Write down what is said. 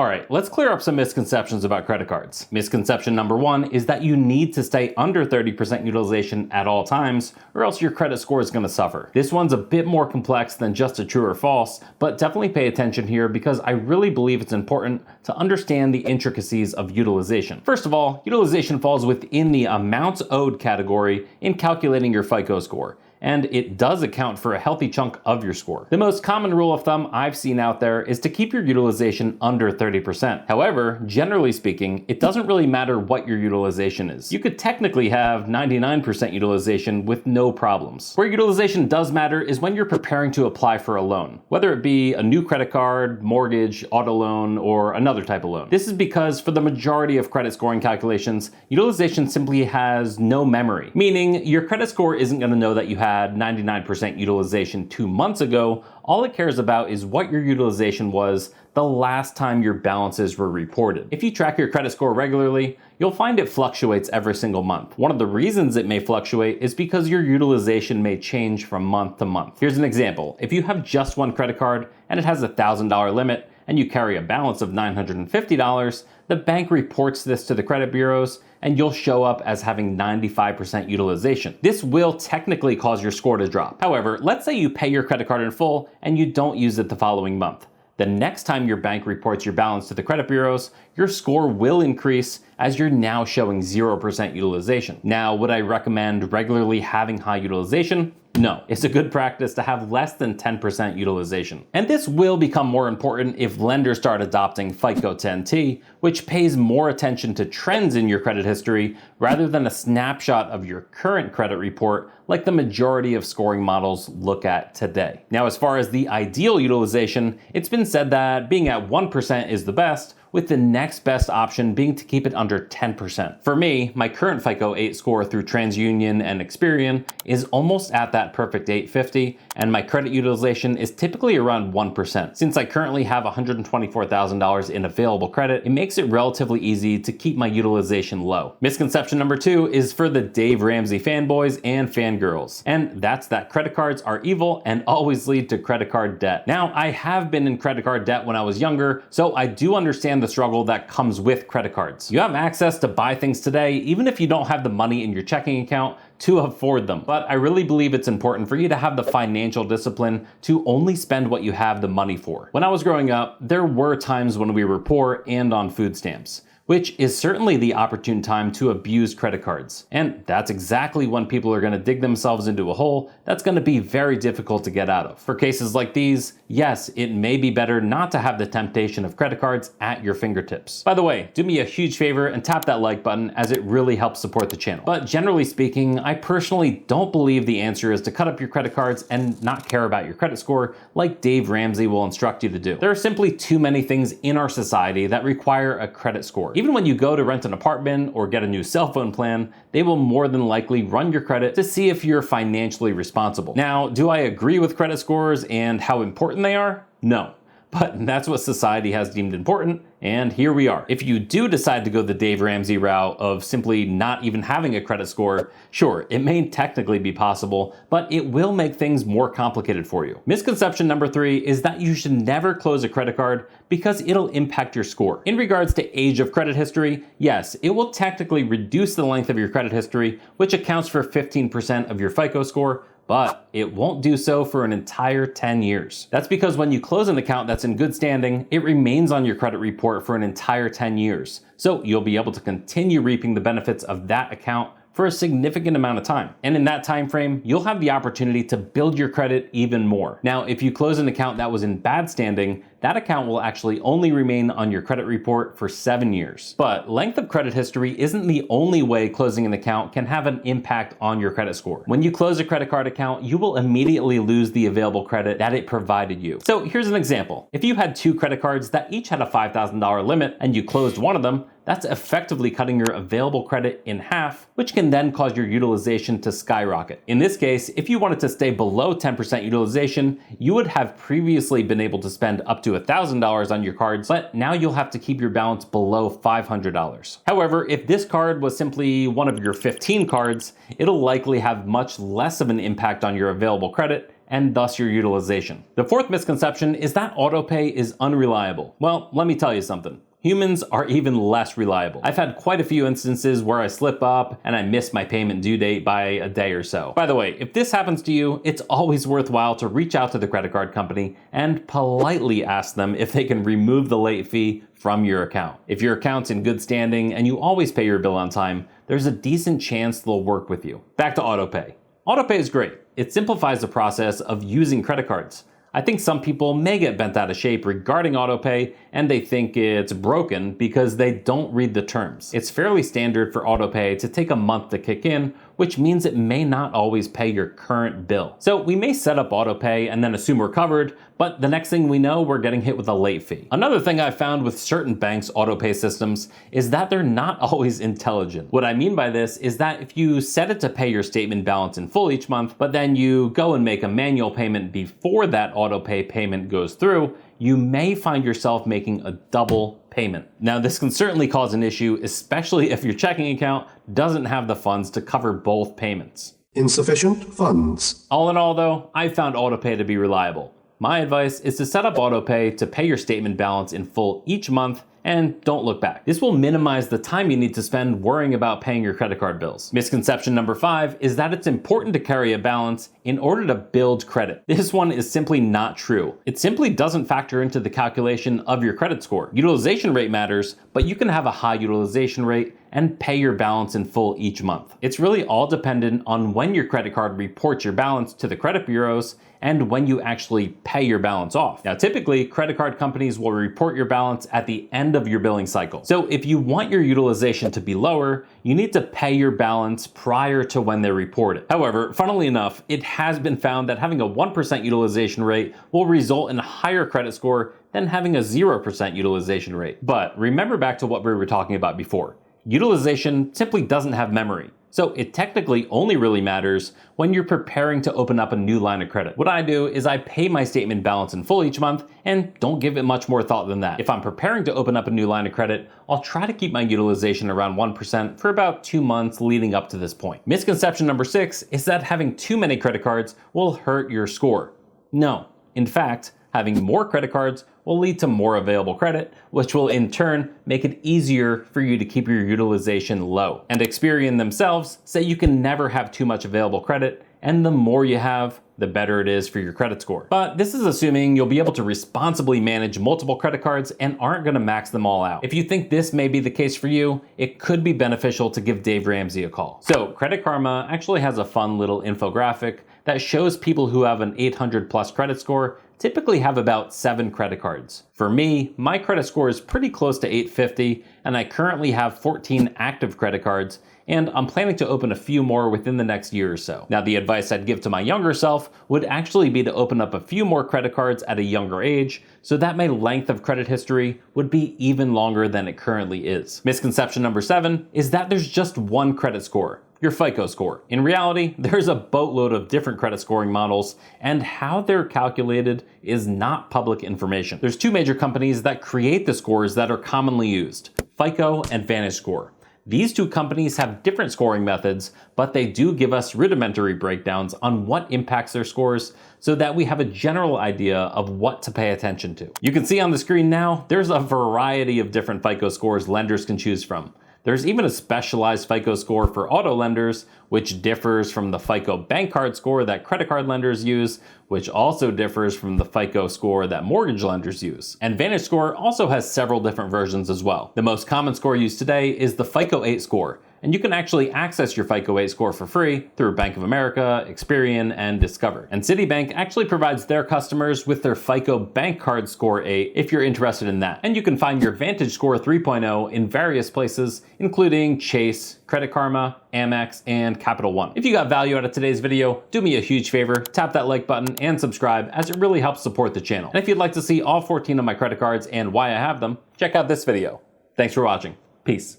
Alright, let's clear up some misconceptions about credit cards. Misconception number one is that you need to stay under 30% utilization at all times, or else your credit score is going to suffer. This one's a bit more complex than just a true or false, but definitely pay attention here because I really believe it's important to understand the intricacies of utilization. First of all, utilization falls within the amounts owed category in calculating your FICO score, and it does account for a healthy chunk of your score. The most common rule of thumb I've seen out there is to keep your utilization under 30%. However, generally speaking, it doesn't really matter what your utilization is. You could technically have 99% utilization with no problems. Where utilization does matter is when you're preparing to apply for a loan, whether it be a new credit card, mortgage, auto loan, or another type of loan. This is because for the majority of credit scoring calculations, utilization simply has no memory, meaning your credit score isn't going to know that you had 99% utilization 2 months ago. All it cares about is what your utilization was the last time your balances were reported. If you track your credit score regularly, you'll find it fluctuates every single month. One of the reasons it may fluctuate is because your utilization may change from month to month. Here's an example. If you have just one credit card and it has a $1,000 limit and you carry a balance of $950, the bank reports this to the credit bureaus and you'll show up as having 95% utilization. This will technically cause your score to drop. However, let's say you pay your credit card in full and you don't use it the following month. The next time your bank reports your balance to the credit bureaus, your score will increase as you're now showing 0% utilization. Now, would I recommend regularly having high utilization? No, it's a good practice to have less than 10% utilization. And this will become more important if lenders start adopting FICO 10T, which pays more attention to trends in your credit history rather than a snapshot of your current credit report like the majority of scoring models look at today. Now, as far as the ideal utilization, it's been said that being at 1% is the best, with the next best option being to keep it under 10%. For me, my current FICO 8 score through TransUnion and Experian is almost at that perfect 850, and my credit utilization is typically around 1%. Since I currently have $124,000 in available credit, it makes it relatively easy to keep my utilization low. Misconception number two is for the Dave Ramsey fanboys and fangirls, and that's that credit cards are evil and always lead to credit card debt. Now, I have been in credit card debt when I was younger, so I do understand the struggle that comes with credit cards. You have access to buy things today, even if you don't have the money in your checking account to afford them. But I really believe it's important for you to have the financial discipline to only spend what you have the money for. When I was growing up, there were times when we were poor and on food stamps, which is certainly the opportune time to abuse credit cards. And that's exactly when people are going to dig themselves into a hole that's going to be very difficult to get out of. For cases like these, yes, it may be better not to have the temptation of credit cards at your fingertips. By the way, do me a huge favor and tap that like button as it really helps support the channel. But generally speaking, I personally don't believe the answer is to cut up your credit cards and not care about your credit score like Dave Ramsey will instruct you to do. There are simply too many things in our society that require a credit score. Even when you go to rent an apartment or get a new cell phone plan, they will more than likely run your credit to see if you're financially responsible. Now, do I agree with credit scores and how important they are? No. But that's what society has deemed important, and here we are. If you do decide to go the Dave Ramsey route of simply not even having a credit score, sure, it may technically be possible, but it will make things more complicated for you. Misconception number three is that you should never close a credit card because it'll impact your score. In regards to age of credit history, yes, it will technically reduce the length of your credit history, which accounts for 15% of your FICO score, but it won't do so for an entire 10 years. That's because when you close an account that's in good standing, it remains on your credit report for an entire 10 years. So you'll be able to continue reaping the benefits of that account for a significant amount of time. And in that time frame, you'll have the opportunity to build your credit even more. Now, if you close an account that was in bad standing, that account will actually only remain on your credit report for 7 years. But length of credit history isn't the only way closing an account can have an impact on your credit score. When you close a credit card account, you will immediately lose the available credit that it provided you. So here's an example. If you had 2 credit cards that each had a $5,000 limit and you closed one of them, that's effectively cutting your available credit in half, which can then cause your utilization to skyrocket. In this case, if you wanted to stay below 10% utilization, you would have previously been able to spend up to $1,000 on your cards, but now you'll have to keep your balance below $500. However, if this card was simply one of your 15 cards, it'll likely have much less of an impact on your available credit and thus your utilization. The fourth misconception is that autopay is unreliable. Well, let me tell you something. Humans are even less reliable. I've had quite a few instances where I slip up and I miss my payment due date by a day or so. By the way, if this happens to you, it's always worthwhile to reach out to the credit card company and politely ask them if they can remove the late fee from your account. If your account's in good standing and you always pay your bill on time, there's a decent chance they'll work with you. Back to autopay. Autopay is great. It simplifies the process of using credit cards. I think some people may get bent out of shape regarding autopay and they think it's broken because they don't read the terms. It's fairly standard for autopay to take a month to kick in, which means it may not always pay your current bill. So we may set up autopay and then assume we're covered, but the next thing we know, we're getting hit with a late fee. Another thing I've found with certain banks' autopay systems is that they're not always intelligent. What I mean by this is that if you set it to pay your statement balance in full each month, but then you go and make a manual payment before that autopay payment goes through, you may find yourself making a double payment. Now, this can certainly cause an issue, especially if your checking account doesn't have the funds to cover both payments. Insufficient funds. All in all, though, I found autopay to be reliable. My advice is to set up autopay to pay your statement balance in full each month and don't look back. This will minimize the time you need to spend worrying about paying your credit card bills. Misconception number 5 is that it's important to carry a balance in order to build credit. This one is simply not true. It simply doesn't factor into the calculation of your credit score. Utilization rate matters, but you can have a high utilization rate and pay your balance in full each month. It's really all dependent on when your credit card reports your balance to the credit bureaus and when you actually pay your balance off. Now, typically, credit card companies will report your balance at the end of your billing cycle. So if you want your utilization to be lower, you need to pay your balance prior to when they report it. However, funnily enough, it has been found that having a 1% utilization rate will result in a higher credit score than having a 0% utilization rate. But remember back to what we were talking about before. Utilization simply doesn't have memory. So it technically only really matters when you're preparing to open up a new line of credit. What I do is I pay my statement balance in full each month and don't give it much more thought than that. If I'm preparing to open up a new line of credit, I'll try to keep my utilization around 1% for about 2 months leading up to this point. Misconception number 6 is that having too many credit cards will hurt your score. No, in fact, having more credit cards will lead to more available credit, which will in turn make it easier for you to keep your utilization low. And Experian themselves say you can never have too much available credit, and the more you have, the better it is for your credit score. But this is assuming you'll be able to responsibly manage multiple credit cards and aren't gonna max them all out. If you think this may be the case for you, it could be beneficial to give Dave Ramsey a call. So Credit Karma actually has a fun little infographic that shows people who have an 800 plus credit score typically have about 7 credit cards. For me, my credit score is pretty close to 850, and I currently have 14 active credit cards, and I'm planning to open a few more within the next year or so. Now, the advice I'd give to my younger self would actually be to open up a few more credit cards at a younger age, so that my length of credit history would be even longer than it currently is. Misconception number 7 is that there's just one credit score. Your FICO score. In reality, there's a boatload of different credit scoring models, and how they're calculated is not public information. There's 2 major companies that create the scores that are commonly used, FICO and VantageScore. These 2 companies have different scoring methods, but they do give us rudimentary breakdowns on what impacts their scores so that we have a general idea of what to pay attention to. You can see on the screen now, there's a variety of different FICO scores lenders can choose from. There's even a specialized FICO score for auto lenders, which differs from the FICO bank card score that credit card lenders use, which also differs from the FICO score that mortgage lenders use. And VantageScore also has several different versions as well. The most common score used today is the FICO 8 score, and you can actually access your FICO 8 score for free through Bank of America, Experian, and Discover. And Citibank actually provides their customers with their FICO bank card score 8 if you're interested in that. And you can find your VantageScore 3.0 in various places, including Chase, Credit Karma, Amex, and Capital One. If you got value out of today's video, do me a huge favor, tap that like button and subscribe, as it really helps support the channel. And if you'd like to see all 14 of my credit cards and why I have them, check out this video. Thanks for watching. Peace.